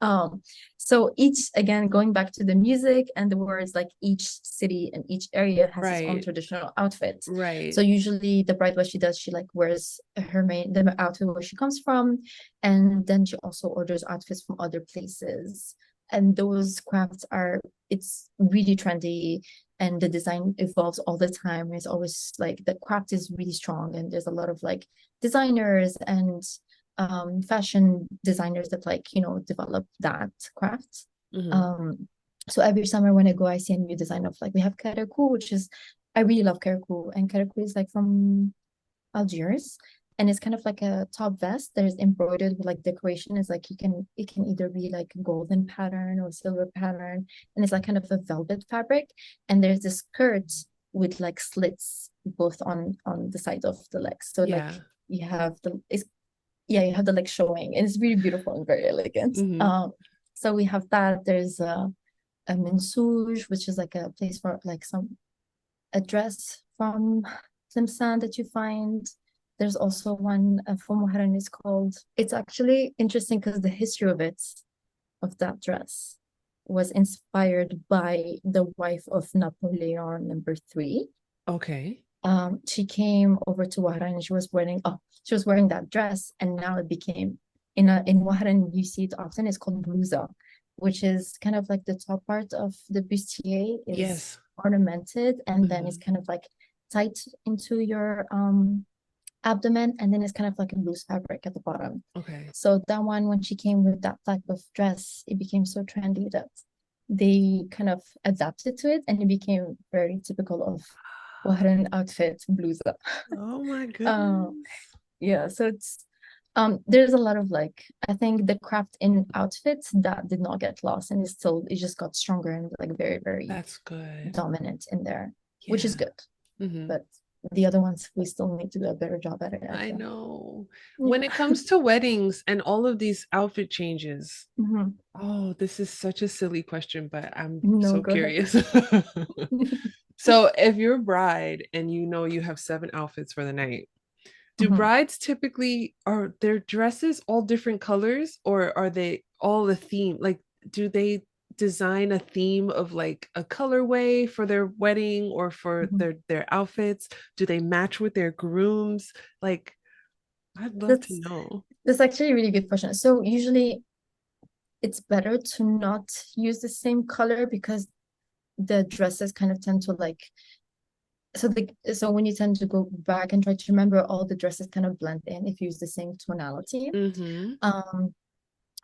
So each, again, going back to the music and the words, like each city and each area has its own Right. traditional outfit. So Right. usually the bride, what she does, she like wears the outfit where she comes from, and then she also orders outfits from other places. And those crafts are, it's really trendy, and the design evolves all the time. It's always like the craft is really strong, and there's a lot of like designers and fashion designers that like, develop that craft. Hmm. Um, so every summer when I go, I see a new design of like, we have Karakou, which is, I really love Karakou, and Karakou is like from Algiers. And it's kind of like a top vest that is embroidered with like decoration. Is like it can either be like golden pattern or silver pattern, and it's like kind of a velvet fabric. And there's this skirt with like slits both on the side of the legs. So like Yeah. you have the it's yeah, you have the leg showing, and it's really beautiful and very elegant. Hmm. So we have that. There's a mensouge, which is like a place for like some a dress from Tlemcen that you find. There's also one from Muharram is called. It's actually interesting because the history of it, of that dress, was inspired by the wife of Napoleon number three. Okay. She came over to Wahran and she was wearing that dress, and now it became in Wahran you see it often. It's called blusa, which is kind of like the top part of the bustier is Yes. ornamented, and then it's Hmm. kind of like tight into your abdomen, and then it's kind of like a loose fabric at the bottom. Okay. So that one, when she came with that type of dress, it became so trendy that they kind of adapted to it, and it became very typical of Wahran outfit, blusa. Oh my Uh, goodness. yeah, so it's there's a lot of like, I think the craft in outfits that did not get lost, and it just got stronger and like very, very That's good. dominant in there, which is Yeah. good. Hmm. But the other ones, we still need to do a better job at it, I I feel. know. When it Yeah. comes to weddings and all of these outfit changes, Mhm. oh, this is such a silly question, but I'm No, so go ahead. curious. So, if you're a bride and you know you have 7 outfits for the night, do Mhm. brides typically are their dresses all different colors or are they all a theme? Like, do they design a theme of like a colorway for their wedding or for Mhm. their outfits? Do they match with their grooms? Like, I'd love to That's know. that's actually a really good question. So usually it's better to not use the same color because the dresses kind of tend to like so when you tend to go back and try to remember, all the dresses kind of blend in if you use the same tonality. Mm-hmm. Um,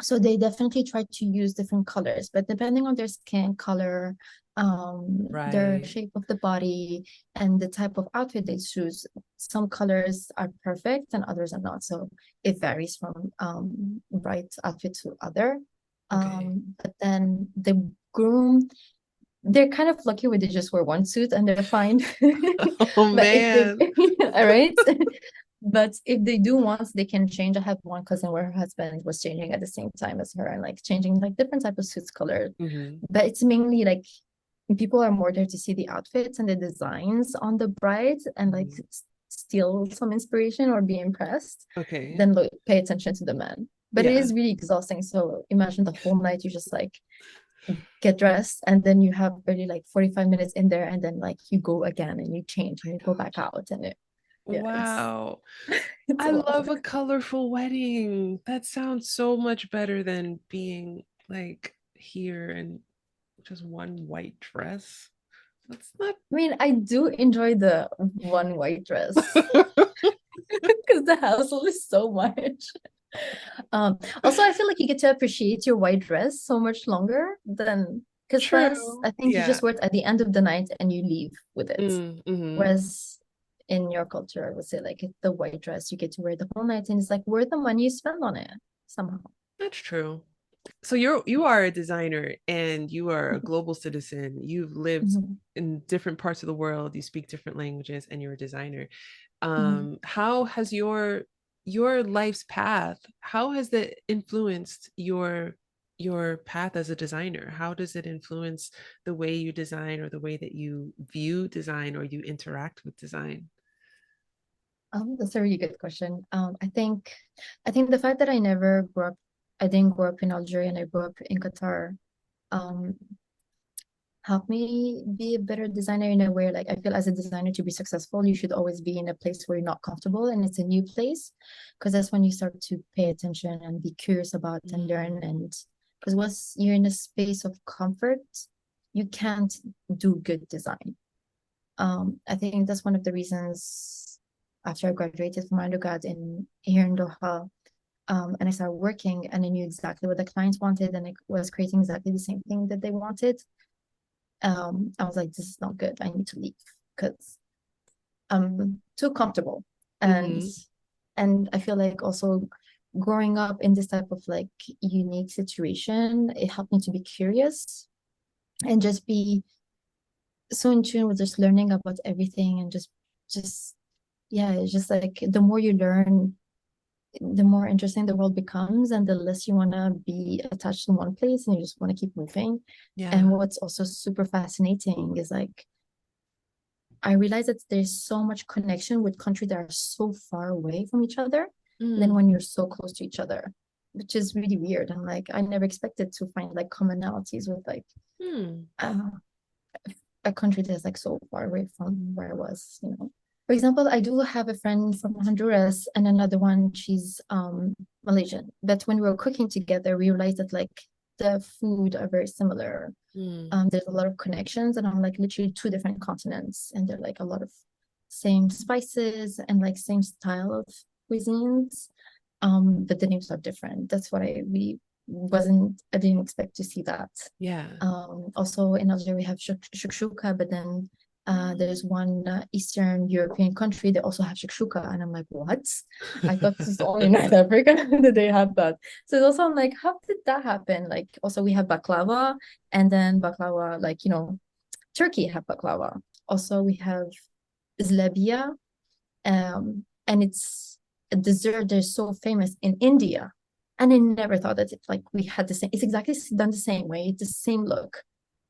so they definitely try to use different colors, but depending on their skin color, their Right. shape of the body, and the type of outfit they choose, some colors are perfect and others are not. So it varies from bright outfit to other. Okay. But then the groom, they're kind of lucky where they just wear one suit and they're fine. Oh But if they, man. all right. But if they do once, they can change. I have one cousin where her husband was changing at the same time as her and like changing like different type of suits color. Hmm. But it's mainly like people are more there to see the outfits and the designs on the bride and like Hmm. steal some inspiration or be impressed, Okay. then pay attention to the men. But it Yeah. is really exhausting. So imagine the whole night you just like get dressed, and then you have barely like 45 minutes in there, and then like you go again and you change and you go back out, and yeah, Wow. it's I a lot. love a colorful wedding. That sounds so much better than being like here in just one white dress. That's not. I mean, I do enjoy the one white dress because the hassle is so much. Also, I feel like you get to appreciate your white dress so much longer than, because France, True. I think you Yeah. just wear it at the end of the night and you leave with it. Mm-hmm. Whereas in your culture, I would say like the white dress, you get to wear the whole night, and it's like worth the money you spend on it. somehow. That's true. So you are a designer and you are a global citizen. You've lived Mhm, in different parts of the world. You speak different languages and you're a designer. mhm. How has your life's path, how has that influenced your path as a designer? How does it influence the way you design or the way that you view design or you interact with design? That's a really good question. I think the fact that I didn't grow up in Algeria and I grew up in Qatar, um, helped me be a better designer in a way. Like I feel as a designer to be successful, you should always be in a place where you're not comfortable and it's a new place, because that's when you start to pay attention and be curious about and learn. Mm, And because once you're in a space of comfort, you can't do good design. I think that's one of the reasons after I graduated from undergrad in here in Doha, and I started working and I knew exactly what the clients wanted and I was creating exactly the same thing that they wanted. I was like, this is not good. I need to leave because I'm too comfortable. And mhm. and I feel like also growing up in this type of like unique situation, it helped me to be curious and just be so in tune with just learning about everything and just yeah, it's just like the more you learn, the more interesting the world becomes and the less you want to be attached in one place and you just want to keep moving. And Yeah. what's also super fascinating is like I realize that there's so much connection with countries that are so far away from each other than Mm, when you're so close to each other, which is really weird. And like I never expected to find like commonalities with like mm. uh, a country that's like so far away from where I was, you know. For example, I do have a friend from Honduras and another one, she's Malaysian. But when we were cooking together, we realized that like the food are very similar. Mm. There's a lot of connections, and I'm like literally two different continents, and they're like a lot of same spices and like same style of cuisines. But the names are different. That's what I didn't expect to see that. Yeah. Also in Algeria we have shakshuka, but then there's one Eastern European country that also have shakshuka, and I'm like, what? I thought this is only North Africa that they have that. So it's also I'm like, how did that happen? Like also we have baklava, and then baklava, like you know, Turkey have baklava. Also we have zlabia, and it's a dessert that's so famous in India. And I never thought that it, like we had the same. It's exactly done the same way. It's the same look,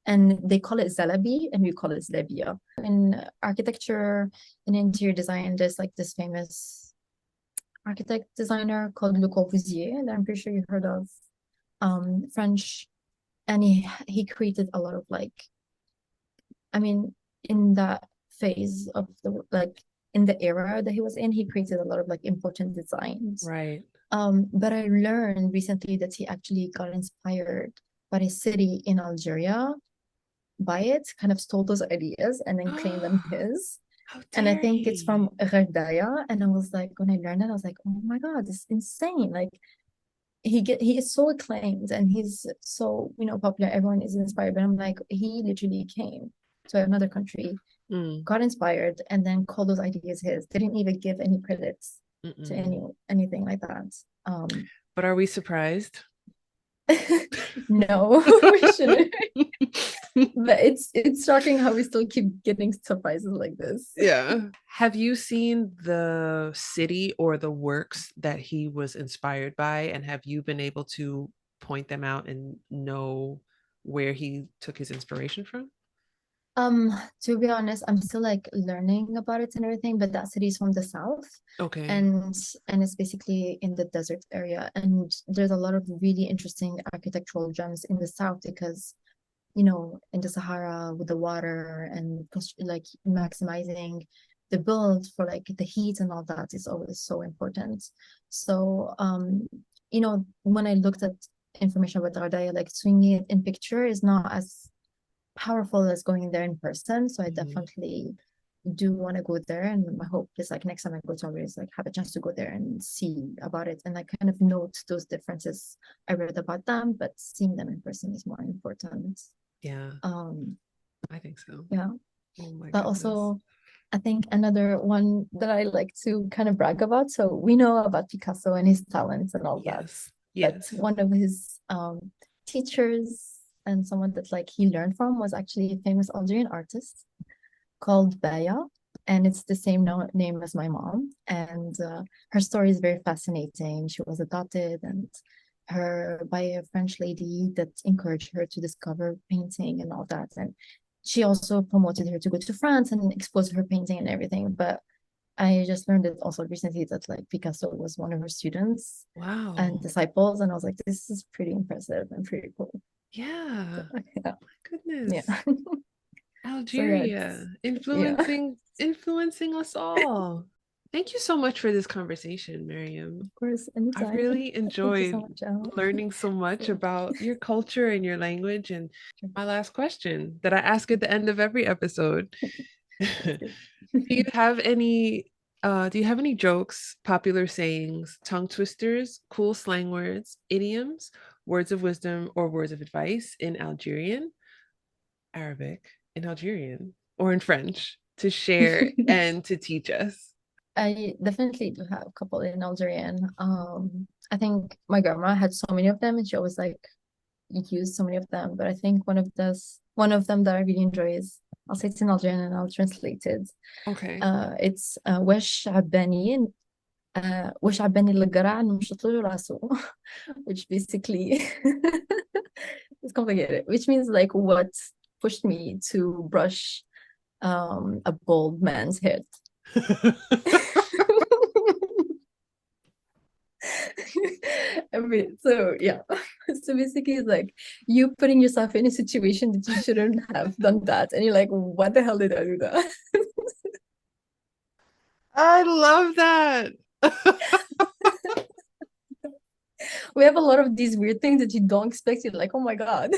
and they call it zalabi, and we call it zlabia. In architecture and interior design, there's like this famous architect designer called Le Corbusier, and I'm pretty sure you heard of French, and he created a lot of like I mean, in that phase of the like in the era that he was in, he created a lot of like important designs. Right. But I learned recently that he actually got inspired by a city in Algeria by it, kind of stole those ideas and then claimed them his. How And I dare think it's he? from Gherdaya. And I was like, when I learned it, I was like, oh my God, this is insane. Like he is so acclaimed and he's so popular, everyone is inspired, but I'm like he literally came to another country, Mm, got inspired, and then called those ideas his, didn't even give any credits to mm-mm. anything like that. But are we surprised? No, we shouldn't. But it's shocking how we still keep getting surprises like this. Yeah. Have you seen the city or the works that he was inspired by? And have you been able to point them out and know where he took his inspiration from? Um, to be honest, I'm still like learning about it and everything, but that city is from the south, Okay. and it's basically in the desert area. And there's a lot of really interesting architectural gems in the south because, in the Sahara with the water and like maximizing the build for like the heat and all that is always so important. So, when I looked at information about Ardaya, like seeing it in picture is not as powerful as going there in person. So I Mhm. definitely do want to go there. And my hope is like next time I go to Algeria is like have a chance to go there and see about it and like kind of note those differences. I read about them, but seeing them in person is more important. Yeah, Um, I think so. yeah. Oh my But goodness. also I think another one that I like to kind of brag about. So we know about Picasso and his talents and all that. Yes. But Yes. one of his teachers and someone that like he learned from was actually a famous Algerian artist called Baya, and it's the same name as my mom. And her story is very fascinating. She was adopted and her by a French lady that encouraged her to discover painting and all that. And she also promoted her to go to France and expose her painting and everything. But I just learned it also recently that like Picasso was one of her students and Wow. disciples, and I was like, this is pretty impressive and pretty cool. So, Yeah. yeah, My goodness. yeah. So yeah, Algeria, yeah. influencing us all. Thank you so much for this conversation, Miriam. Of course, I've anytime. really Thank you so enjoyed much, Al. learning so much So, about your culture and your language. And my last question that I ask at the end of every episode. that's good. Do you have any jokes, popular sayings, tongue twisters, cool slang words, idioms, words of wisdom, or words of advice in Algerian, Arabic, in Algerian, or in French to share and to teach us? I definitely do have a couple in Algerian. I think my grandma had so many of them, and she always like used so many of them. But I think one of them that I really enjoy is I'll say it's in Algerian and I'll translate it. Okay. It's wesh عباني وش عباني القرع نمشط له راسه which basically it's complicated, which means like what pushed me to brush a bald man's head. So yeah, so basically it's like you putting yourself in a situation that you shouldn't have done that, and you're like, what the hell did I do that? I love that. We have a lot of these weird things that you don't expect. You're like, oh my god.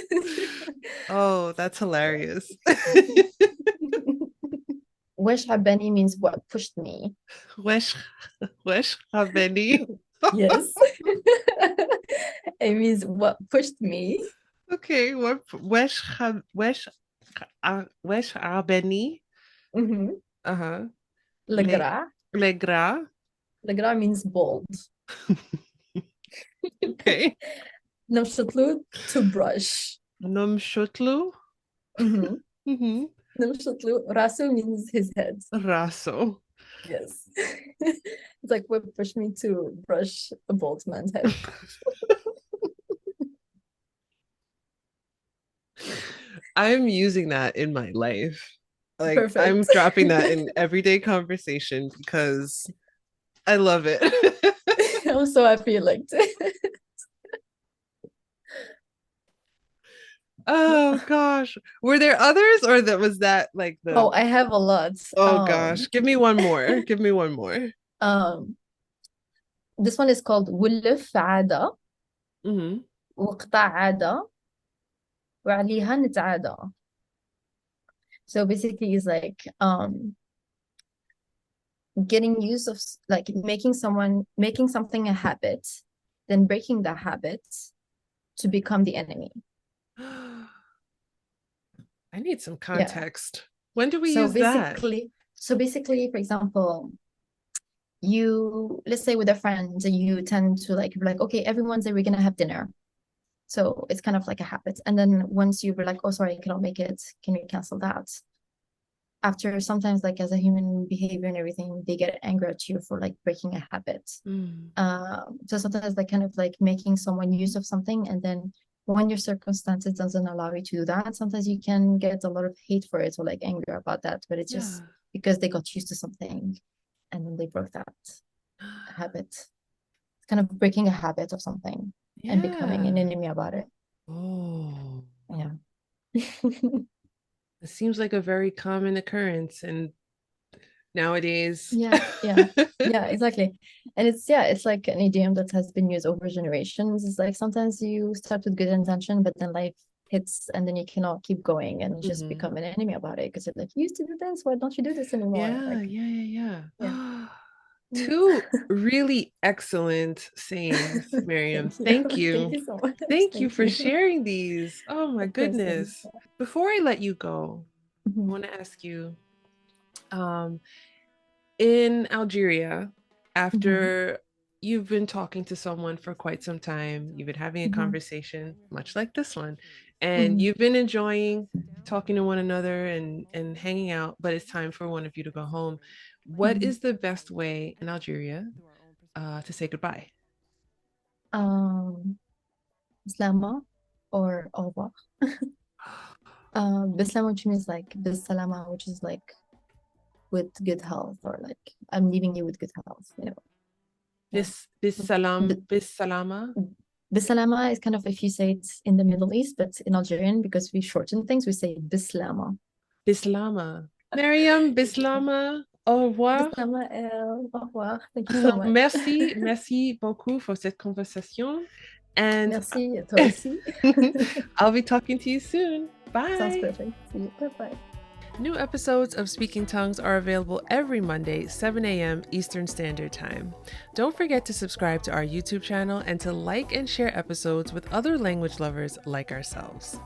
Oh, that's hilarious. Wesh habani means what pushed me. Wesh, wesh, habeni. Yes. It means what pushed me. Okay, what wesh abeni. Mhm. Uh-huh. Le Legra. le gras. Legra means bold. Okay. Namshatlu, to brush. Num shutlu. Mhm. Mm-hmm. Namshatlu, rasu means his head. Raso. Yes. It's like what pushed me to brush a bald man's head. I'm using that in my life. Like I'm Perfect. dropping that in everyday conversation because I love it. I'm so happy you liked it. Oh gosh. Were there others or that was that like the Oh, I have a lot. oh gosh. Give me one more. Give me one more. Um, this one is called ولف عادة Hmm. وقطع عادة وعليها نتعادى. So basically it's like getting use of like making something a habit, then breaking the habit to become the enemy. I need some Yeah. context. When do we So use that? basically, for example, you let's say with a friend, you tend to like, okay, every Wednesday we're gonna have dinner. So it's kind of like a habit. And then once you were like, oh sorry, I cannot make it, can we cancel that? After sometimes like as a human behavior and everything, they get angry at you for like breaking a habit. Mm, So sometimes like kind of like making someone use of something, and then when your circumstances doesn't allow you to do that, sometimes you can get a lot of hate for it or like anger about that, but it's yeah. just because they got used to something and then they broke that habit. It's kind of breaking a habit of something and becoming an Yeah. enemy about it. Oh, Yeah. it seems like a very common occurrence and nowadays. Yeah, yeah, yeah, exactly. And it's yeah, it's like an idiom that has been used over generations. It's like sometimes you start with good intention, but then life hits and then you cannot keep going and you just Mhm. become an enemy about it because you're like, you used to do this, why don't you do this anymore? Yeah, Like, yeah, yeah, yeah. yeah. Two really excellent sayings, Miriam. Thank you. Thank Thank you. you so much. Thank you Thank for you. sharing these. Oh my Of course. goodness. Before I let you go, I Mhm. want to ask you, um, in Algeria, Mhm. after you've been talking to someone for quite some time. You've been having a Mhm, conversation, much like this one, and mhm, you've been enjoying talking to one another and hanging out, but it's time for one of you to go home. What mhm. is the best way in Algeria to say goodbye? Um, Bislama or au revoir. Bislama, which means like bisalama, which is like with good health, or like I'm leaving you with good health, you know. Yeah. B Bis salama, bisalama is kind of if you say it in the Middle East, but in Algerian, because we shorten things, we say bislama. bislama. Meriem, bislama, au revoir. Bislama, au revoir. Thank you so much. Merci, merci beaucoup for cette conversation. And Merci, toi aussi. I'll be talking to you soon. Sounds Bye. perfect. See you. Bye-bye. New episodes of Speaking Tongues are available every Monday, 7 a.m. Eastern Standard Time. Don't forget to subscribe to our YouTube channel and to like and share episodes with other language lovers like ourselves.